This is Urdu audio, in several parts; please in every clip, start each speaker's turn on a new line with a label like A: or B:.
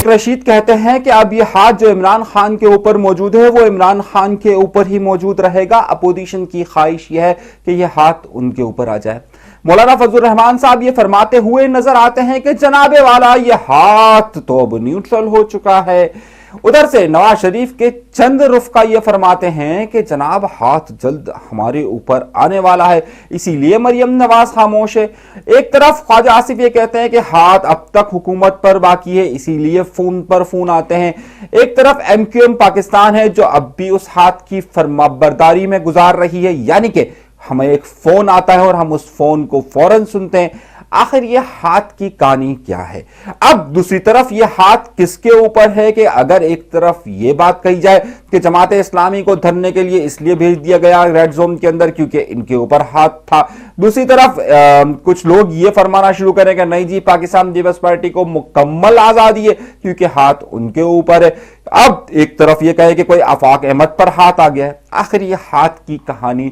A: طارق رشید کہتے ہیں کہ اب یہ ہاتھ جو عمران خان کے اوپر موجود ہے وہ عمران خان کے اوپر ہی موجود رہے گا. اپوزیشن کی خواہش یہ ہے کہ یہ ہاتھ ان کے اوپر آ جائے. مولانا فضل الرحمان صاحب یہ فرماتے ہوئے نظر آتے ہیں کہ جناب والا یہ ہاتھ تو اب نیوٹرل ہو چکا ہے. ادھر سے نواز شریف کے چند رفقا یہ فرماتے ہیں کہ جناب ہاتھ جلد ہمارے اوپر آنے والا ہے، اسی لیے مریم نواز خاموش ہے. ایک طرف خواجہ آصف یہ کہتے ہیں کہ ہاتھ اب تک حکومت پر باقی ہے، اسی لیے فون پر فون آتے ہیں. ایک طرف ایم کیو ایم پاکستان ہے جو اب بھی اس ہاتھ کی فرمانبرداری میں گزار رہی ہے، یعنی کہ ہمیں ایک فون آتا ہے اور ہم اس فون کو فوراً سنتے ہیں. آخر یہ ہاتھ کی کہانی کیا ہے؟ اب دوسری طرف یہ ہاتھ کس کے اوپر ہے کہ اگر ایک طرف یہ بات کہی جائے کہ جماعت اسلامی کو دھرنے کے لیے اس لیے بھیج دیا گیا ریڈ زون کے اندر کیونکہ ان کے اوپر ہاتھ تھا، دوسری طرف کچھ لوگ یہ فرمانا شروع کریں کہ نہیں جی پاکستان پیپلز پارٹی کو مکمل آزادی ہے کیونکہ ہاتھ ان کے اوپر ہے. اب ایک طرف یہ کہے کہ کوئی آفاق احمد پر ہاتھ آ گیا ہے. آخر یہ ہاتھ کی کہانی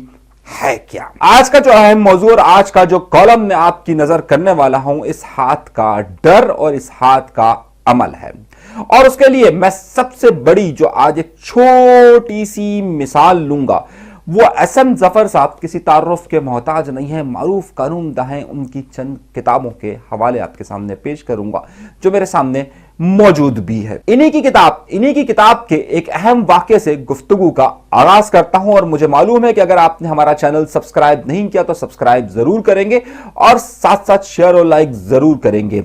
A: ہے کیا؟ آج کا جو اہم موضوع اور آج کا جو کالم میں آپ کی نظر کرنے والا ہوں اس ہاتھ کا ڈر اور اس ہاتھ کا عمل ہے. اور اس کے لیے میں سب سے بڑی جو آج ایک چھوٹی سی مثال لوں گا وہ ایس ایم ظفر صاحب کسی تعارف کے محتاج نہیں ہیں، معروف قانون داں ہیں. ان کی چند کتابوں کے حوالے آپ کے سامنے پیش کروں گا جو میرے سامنے موجود بھی ہے. انہی کی کتاب کے ایک اہم واقعے سے گفتگو کا آغاز کرتا ہوں. اور مجھے معلوم ہے کہ اگر آپ نے ہمارا چینل سبسکرائب نہیں کیا تو سبسکرائب ضرور کریں گے اور ساتھ ساتھ شیئر اور لائک ضرور کریں گے.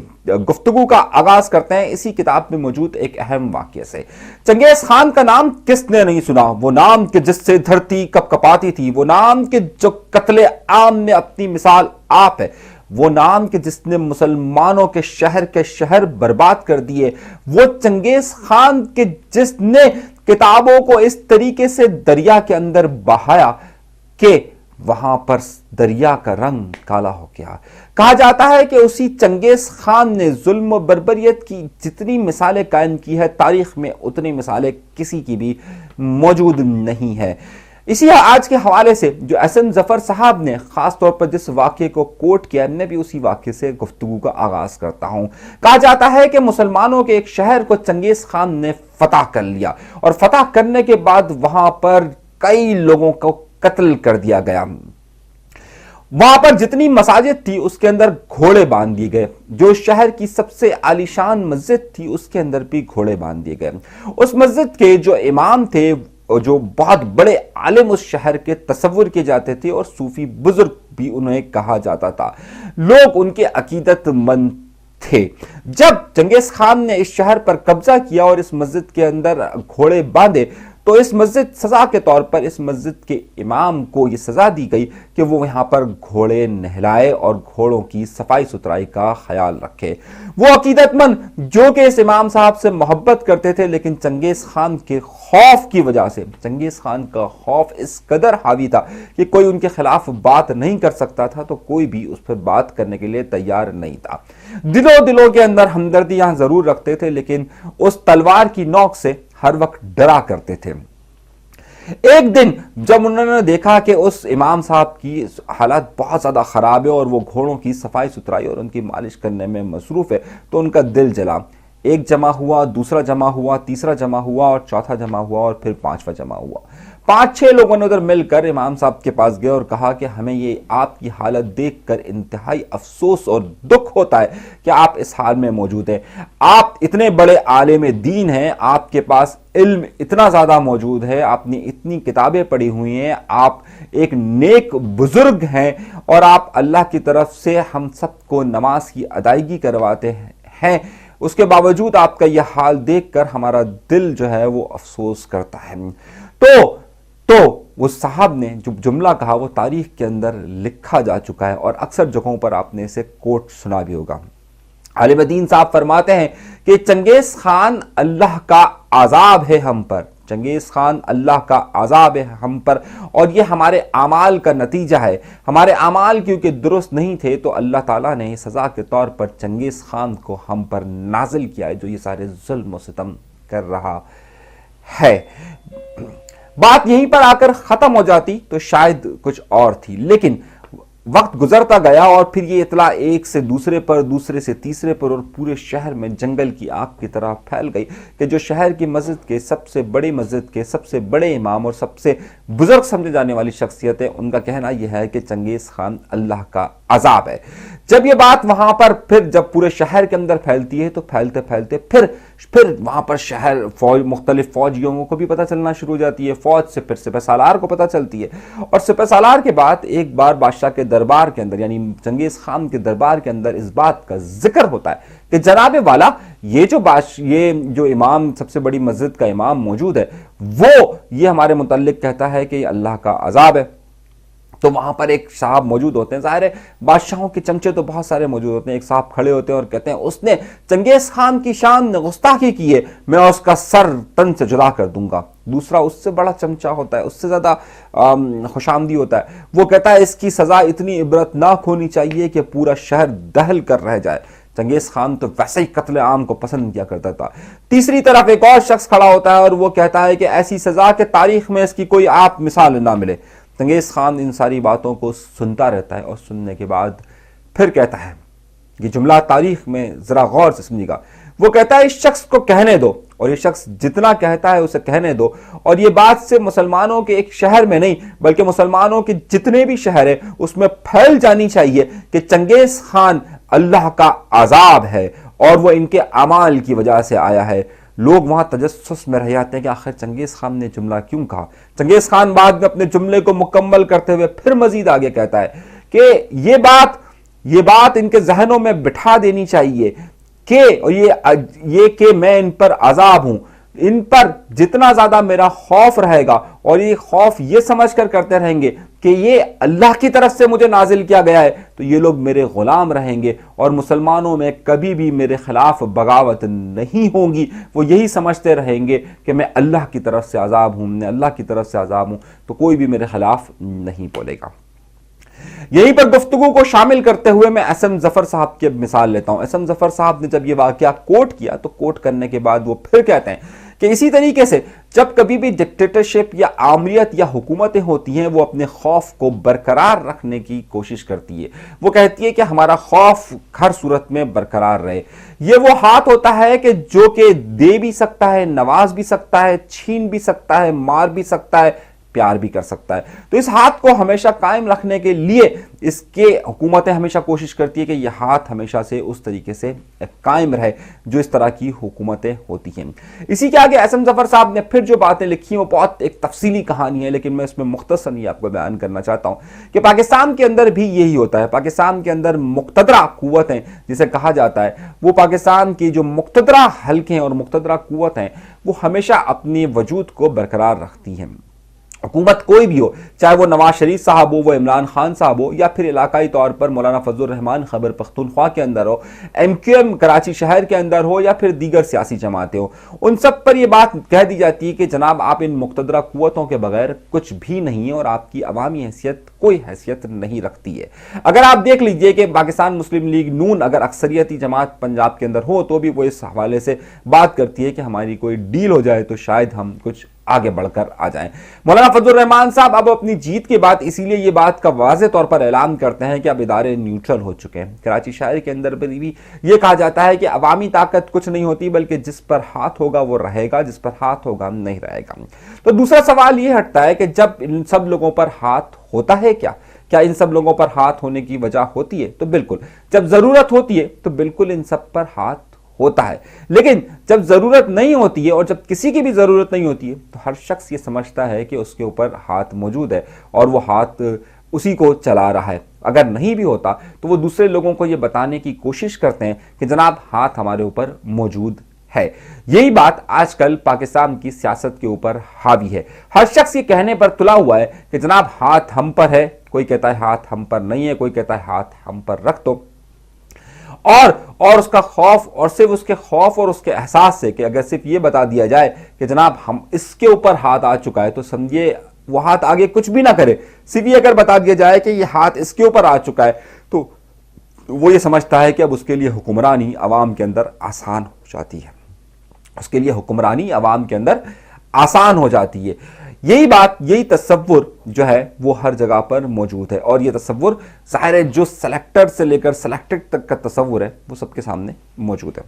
A: گفتگو کا آغاز کرتے ہیں اسی کتاب میں موجود ایک اہم واقعے سے. چنگیز خان کا نام کس نے نہیں سنا؟ وہ نام کہ جس سے دھرتی کپ کپاتی تھی، وہ نام کہ جو قتل عام میں اپنی مثال آپ ہے، وہ نام کہ جس نے مسلمانوں کے شہر برباد کر دیے، وہ چنگیز خان کہ جس نے کتابوں کو اس طریقے سے دریا کے اندر بہایا کہ وہاں پر دریا کا رنگ کالا ہو گیا. کہا جاتا ہے کہ اسی چنگیز خان نے ظلم و بربریت کی جتنی مثالیں قائم کی ہے تاریخ میں اتنی مثالیں کسی کی بھی موجود نہیں ہے. اسی آج کے حوالے سے جو ایس ایم ظفر صاحب نے خاص طور پر جس واقعے کو کوٹ کیا میں بھی اسی واقعے سے گفتگو کا آغاز کرتا ہوں. کہا جاتا ہے کہ مسلمانوں کے ایک شہر کو چنگیز خان نے فتح کر لیا اور فتح کرنے کے بعد وہاں پر کئی لوگوں کو قتل کر دیا گیا. وہاں پر جتنی مساجد تھی اس کے اندر گھوڑے باندھ دیے گئے. جو شہر کی سب سے عالیشان مسجد تھی اس کے اندر بھی گھوڑے باندھ دیے گئے. اس مسجد کے جو امام تھے جو بہت بڑے عالم اس شہر کے تصور کیے جاتے تھے اور صوفی بزرگ بھی انہیں کہا جاتا تھا. لوگ ان کے عقیدت مند تھے. جب چنگیز خان نے اس شہر پر قبضہ کیا اور اس مسجد کے اندر گھوڑے باندھے تو اس مسجد سزا کے طور پر اس مسجد کے امام کو یہ سزا دی گئی کہ وہ یہاں پر گھوڑے نہلائے اور گھوڑوں کی صفائی ستھرائی کا خیال رکھے. وہ عقیدت مند جو کہ اس امام صاحب سے محبت کرتے تھے لیکن چنگیز خان کے خوف کی وجہ سے چنگیز خان کا خوف اس قدر حاوی تھا کہ کوئی ان کے خلاف بات نہیں کر سکتا تھا تو کوئی بھی اس پر بات کرنے کے لیے تیار نہیں تھا. دلوں کے اندر ہمدردیاں ضرور رکھتے تھے لیکن اس تلوار کی نوک سے ہر وقت ڈرا کرتے تھے. ایک دن جب انہوں نے دیکھا کہ اس امام صاحب کی حالت بہت زیادہ خراب ہے اور وہ گھوڑوں کی صفائی ستھرائی اور ان کی مالش کرنے میں مصروف ہے تو ان کا دل جلا. ایک جمع ہوا، دوسرا جمع ہوا، تیسرا جمع ہوا اور چوتھا جمع ہوا اور پھر پانچواں جمع ہوا. 5-6 لوگوں نے ادھر مل کر امام صاحب کے پاس گئے اور کہا کہ ہمیں یہ آپ کی حالت دیکھ کر انتہائی افسوس اور دکھ ہوتا ہے کہ آپ اس حال میں موجود ہیں. آپ اتنے بڑے عالم دین ہیں، آپ کے پاس علم اتنا زیادہ موجود ہے، آپ نے اتنی کتابیں پڑھی ہوئی ہیں، آپ ایک نیک بزرگ ہیں اور آپ اللہ کی طرف سے ہم سب کو نماز کی ادائیگی کرواتے ہیں. اس کے باوجود آپ کا یہ حال دیکھ کر ہمارا دل جو ہے وہ افسوس کرتا ہے. تو وہ صاحب نے جو جملہ کہا وہ تاریخ کے اندر لکھا جا چکا ہے اور اکثر جگہوں پر آپ نے اسے کوٹ سنا بھی ہوگا. عالم دین صاحب فرماتے ہیں کہ چنگیز خان اللہ کا عذاب ہے ہم پر، چنگیز خان اللہ کا عذاب ہے ہم پر اور یہ ہمارے اعمال کا نتیجہ ہے. ہمارے اعمال کیونکہ درست نہیں تھے تو اللہ تعالیٰ نے سزا کے طور پر چنگیز خان کو ہم پر نازل کیا ہے جو یہ سارے ظلم و ستم کر رہا ہے. بات یہیں پر آ کر ختم ہو جاتی تو شاید کچھ اور تھی لیکن وقت گزرتا گیا اور پھر یہ اطلاع ایک سے دوسرے پر، دوسرے سے تیسرے پر، اور پورے شہر میں جنگل کی آگ کی طرح پھیل گئی کہ جو شہر کی مسجد کے سب سے بڑی مسجد کے سب سے بڑے امام اور سب سے بزرگ سمجھے جانے والی شخصیت ہے، ان کا کہنا یہ ہے کہ چنگیز خان اللہ کا عذاب ہے۔ جب یہ بات وہاں پر پھر جب پورے شہر کے اندر پھیلتی ہے تو پھیلتے پھیلتے پھر وہاں پر شہر مختلف فوجیوں کو بھی پتہ چلنا شروع ہو جاتی ہے، فوج سے پھر سپہ سالار کو پتہ چلتی ہے، اور سپہ سالار کے بعد ایک بار بادشاہ کے دربار کے اندر یعنی چنگیز خان کے دربار کے اندر اس بات کا ذکر ہوتا ہے کہ جناب والا یہ جو امام سب سے بڑی مسجد کا امام موجود ہے وہ یہ ہمارے متعلق کہتا ہے کہ یہ اللہ کا عذاب ہے۔ تو وہاں پر ایک صاحب موجود ہوتے ہیں، ظاہر ہے بادشاہوں کے چمچے تو بہت سارے موجود ہوتے ہیں، ایک صاحب کھڑے ہوتے ہیں اور کہتے ہیں اس نے چنگیز خان کی شان گستاخی کی ہے، میں اس کا سر تن سے جدا کر دوں گا۔ دوسرا اس سے بڑا چمچا ہوتا ہے، اس سے زیادہ خوشامدی ہوتا ہے، وہ کہتا ہے اس کی سزا اتنی عبرتناک ہونی چاہیے کہ پورا شہر دہل کر رہ جائے۔ چنگیز خان تو ویسے ہی قتل عام کو پسند کیا کرتا تھا۔ تیسری طرف ایک اور شخص کھڑا ہوتا ہے اور وہ کہتا ہے کہ ایسی سزا کہ تاریخ میں اس کی کوئی آپ مثال نہ ملے۔ چنگیز خان ان ساری باتوں کو سنتا رہتا ہے اور سننے کے بعد پھر کہتا ہے، یہ جملہ تاریخ میں ذرا غور سے سمجھیے گا، وہ کہتا ہے اس شخص کو کہنے دو، اور یہ شخص جتنا کہتا ہے اسے کہنے دو، اور یہ بات سے مسلمانوں کے ایک شہر میں نہیں بلکہ مسلمانوں کے جتنے بھی شہر ہیں اس میں پھیل جانی چاہیے کہ چنگیز خان اللہ کا عذاب ہے اور وہ ان کے اعمال کی وجہ سے آیا ہے۔ لوگ وہاں تجسس میں رہ جاتے ہیں کہ آخر چنگیز خان نے جملہ کیوں کہا۔ چنگیز خان بعد میں اپنے جملے کو مکمل کرتے ہوئے پھر مزید آگے کہتا ہے کہ یہ بات ان کے ذہنوں میں بٹھا دینی چاہیے کہ یہ کہ میں ان پر عذاب ہوں، ان پر جتنا زیادہ میرا خوف رہے گا اور یہ خوف یہ سمجھ کر کرتے رہیں گے کہ یہ اللہ کی طرف سے مجھے نازل کیا گیا ہے تو یہ لوگ میرے غلام رہیں گے اور مسلمانوں میں کبھی بھی میرے خلاف بغاوت نہیں ہوگی۔ وہ یہی سمجھتے رہیں گے کہ میں اللہ کی طرف سے عذاب ہوں، میں اللہ کی طرف سے عذاب ہوں، تو کوئی بھی میرے خلاف نہیں بولے گا۔ یہیں پر گفتگو کو شامل کرتے ہوئے میں ایس ایم ظفر صاحب کی مثال لیتا ہوں۔ ایس ایم ظفر صاحب نے جب یہ واقعہ کوٹ کیا تو کوٹ کرنے کے بعد وہ پھر کہتے ہیں کہ اسی طریقے سے جب کبھی بھی ڈکٹیٹرشپ یا آمریت یا حکومتیں ہوتی ہیں وہ اپنے خوف کو برقرار رکھنے کی کوشش کرتی ہے، وہ کہتی ہے کہ ہمارا خوف ہر صورت میں برقرار رہے۔ یہ وہ ہاتھ ہوتا ہے کہ جو کہ دے بھی سکتا ہے، نواز بھی سکتا ہے، چھین بھی سکتا ہے، مار بھی سکتا ہے، پیار بھی کر سکتا ہے۔ تو اس ہاتھ کو ہمیشہ قائم رکھنے کے لیے اس کے حکومتیں ہمیشہ کوشش کرتی ہے کہ یہ ہاتھ ہمیشہ سے اس طریقے سے قائم رہے جو اس طرح کی حکومتیں ہوتی ہیں۔ اسی کے آگے ایس ایم ظفر صاحب نے پھر جو باتیں لکھی ہیں وہ بہت ایک تفصیلی کہانی ہے، لیکن میں اس میں مختصر ہی آپ کو بیان کرنا چاہتا ہوں کہ پاکستان کے اندر بھی یہی ہوتا ہے۔ پاکستان کے اندر مقتدرہ قوتیں جسے کہا جاتا ہے، وہ پاکستان کی جو مقتدرہ حلقے اور مقتدرہ قوتیں وہ ہمیشہ اپنی وجود کو برقرار رکھتی ہیں۔ حکومت کوئی بھی ہو، چاہے وہ نواز شریف صاحب ہو، وہ عمران خان صاحب ہو، یا پھر علاقائی طور پر مولانا فضل الرحمان خیبر پختونخوا کے اندر ہو، ایم کیو ایم کراچی شہر کے اندر ہو، یا پھر دیگر سیاسی جماعتیں ہو، ان سب پر یہ بات کہہ دی جاتی ہے کہ جناب آپ ان مقتدرہ قوتوں کے بغیر کچھ بھی نہیں ہیں اور آپ کی عوامی حیثیت کوئی حیثیت نہیں رکھتی ہے۔ اگر آپ دیکھ لیجئے کہ پاکستان مسلم لیگ نون اگر اکثریتی جماعت پنجاب کے اندر ہو تو بھی وہ اس حوالے سے بات کرتی ہے کہ ہماری کوئی ڈیل ہو جائے تو شاید ہم کچھ آگے بڑھ کر آ جائیں۔ مولانا فضل الرحمان صاحب اب اپنی جیت کے بعد اسی لیے یہ بات کا واضح طور پر اعلان کرتے ہیں کہ اب ادارے نیوٹرل ہو چکے ہیں۔ کراچی شہر کے اندر بھی یہ کہا جاتا ہے کہ عوامی طاقت کچھ نہیں ہوتی بلکہ جس پر ہاتھ ہوگا وہ رہے گا، جس پر ہاتھ ہوگا نہیں رہے گا۔ تو دوسرا سوال یہ ہٹتا ہے کہ جب ان سب لوگوں پر ہاتھ ہوتا ہے کیا ان سب لوگوں پر ہاتھ ہونے کی وجہ ہوتی ہے؟ تو بالکل، جب ضرورت ہوتی ہے تو بالکل ان سب پر ہاتھ ہوتا ہے، لیکن جب ضرورت نہیں ہوتی ہے اور جب کسی کی بھی ضرورت نہیں ہوتی ہے تو ہر شخص یہ سمجھتا ہے کہ اس کے اوپر ہاتھ موجود ہے اور وہ ہاتھ اسی کو چلا رہا ہے۔ اگر نہیں بھی ہوتا تو وہ دوسرے لوگوں کو یہ بتانے کی کوشش کرتے ہیں کہ جناب ہاتھ ہمارے اوپر موجود ہے۔ یہی بات آج کل پاکستان کی سیاست کے اوپر حاوی ہے۔ ہر شخص یہ کہنے پر تلا ہوا ہے کہ جناب ہاتھ ہم پر ہے، کوئی کہتا ہے ہاتھ ہم پر نہیں ہے، کوئی کہتا ہے ہاتھ ہم پر رکھ دو، اور اس کا خوف اور صرف اس کے خوف اور اس کے احساس سے کہ اگر صرف یہ بتا دیا جائے کہ جناب ہم اس کے اوپر ہاتھ آ چکا ہے تو سمجھیے وہ ہاتھ آگے کچھ بھی نہ کرے، صرف یہ اگر بتا دیا جائے کہ یہ ہاتھ اس کے اوپر آ چکا ہے تو وہ یہ سمجھتا ہے کہ اب اس کے لیے حکمرانی عوام کے اندر آسان ہو جاتی ہے، اس کے لیے حکمرانی عوام کے اندر آسان ہو جاتی ہے۔ یہی بات، یہی تصور جو ہے وہ ہر جگہ پر موجود ہے، اور یہ تصور ظاہر ہے جو سلیکٹر سے لے کر سلیکٹڈ تک کا تصور ہے وہ سب کے سامنے موجود ہے۔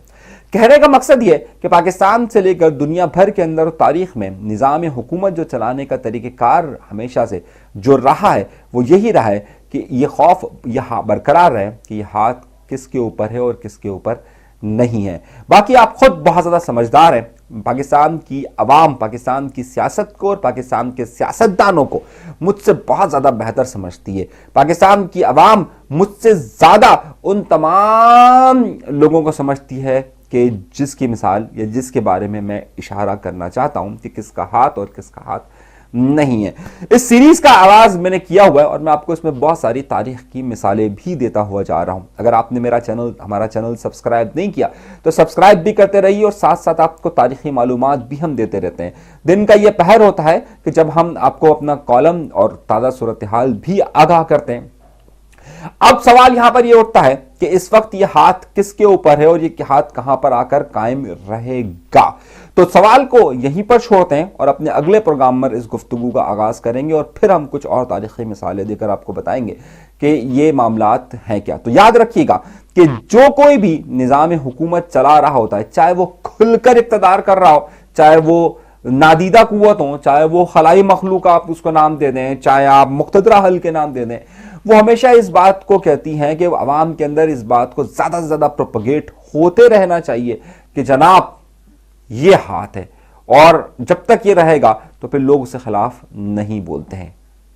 A: کہنے کا مقصد یہ کہ پاکستان سے لے کر دنیا بھر کے اندر تاریخ میں نظام حکومت جو چلانے کا طریقہ کار ہمیشہ سے جو رہا ہے وہ یہی رہا ہے کہ یہ خوف یہاں برقرار رہے کہ یہ ہاتھ کس کے اوپر ہے اور کس کے اوپر نہیں ہے۔ باقی آپ خود بہت زیادہ سمجھدار ہیں، پاکستان کی عوام پاکستان کی سیاست کو اور پاکستان کے سیاستدانوں کو مجھ سے بہت زیادہ بہتر سمجھتی ہے۔ پاکستان کی عوام مجھ سے زیادہ ان تمام لوگوں کو سمجھتی ہے کہ جس کی مثال یا جس کے بارے میں اشارہ کرنا چاہتا ہوں کہ کس کا ہاتھ اور کس کا ہاتھ نہیں ہے۔ اس سیریز کا آغاز میں نے کیا ہوا ہے اور میں آپ کو اس میں بہت ساری تاریخ کی مثالیں بھی دیتا ہوا جا رہا ہوں۔ اگر آپ نے ہمارا چینل سبسکرائب نہیں کیا تو سبسکرائب بھی کرتے رہیے، اور ساتھ ساتھ آپ کو تاریخی معلومات بھی ہم دیتے رہتے ہیں۔ دن کا یہ پہر ہوتا ہے کہ جب ہم آپ کو اپنا کالم اور تازہ صورتحال بھی آگاہ کرتے ہیں۔ اب سوال یہاں پر یہ اٹھتا ہے کہ اس وقت یہ ہاتھ کس کے اوپر ہے اور یہ ہاتھ کہاں پر آ کر قائم رہے گا؟ تو سوال کو یہیں پر چھوڑتے ہیں اور اپنے اگلے پروگرام میں اس گفتگو کا آغاز کریں گے، اور پھر ہم کچھ اور تاریخی مثالیں دے کر آپ کو بتائیں گے کہ یہ معاملات ہیں کیا۔ تو یاد رکھیے گا کہ جو کوئی بھی نظام حکومت چلا رہا ہوتا ہے، چاہے وہ کھل کر اقتدار کر رہا ہو، چاہے وہ نادیدہ قوت ہوں، چاہے وہ خلائی مخلوق آپ اس کو نام دے دیں، چاہے آپ مقتدرہ حل کے نام دے دیں، وہ ہمیشہ اس بات کو کہتی ہیں کہ عوام کے اندر اس بات کو زیادہ سے زیادہ پروپیگیٹ ہوتے رہنا چاہیے کہ جناب یہ ہاتھ ہے، اور جب تک یہ رہے گا تو پھر لوگ اسے خلاف نہیں بولتے ہیں۔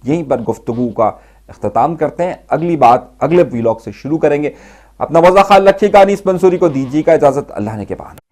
A: یہیں پر گفتگو کا اختتام کرتے ہیں، اگلی بات اگلے ویلاگ سے شروع کریں گے۔ اپنا بہت خیال رکھیے گا، انیس منصوری کو دیجیے گا اجازت، اللہ نے کے بعد۔